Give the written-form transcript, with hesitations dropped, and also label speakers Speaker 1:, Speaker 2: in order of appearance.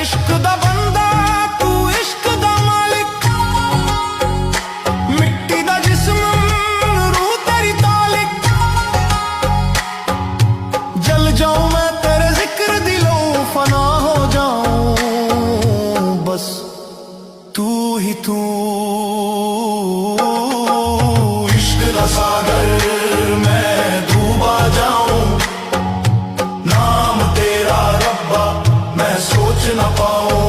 Speaker 1: इश्क दा बंदा तू इश्क दा मालिक, मिट्टी दा जिस्म रूह तेरी तालिक। जल जाऊं मैं तेरे जिक्र दिलों फना हो जाऊं, बस तू ही तू। इश्क दा सागर मैं डूबा जाऊं, नाम तेरा रब्बा मैं सोच ना पाऊं।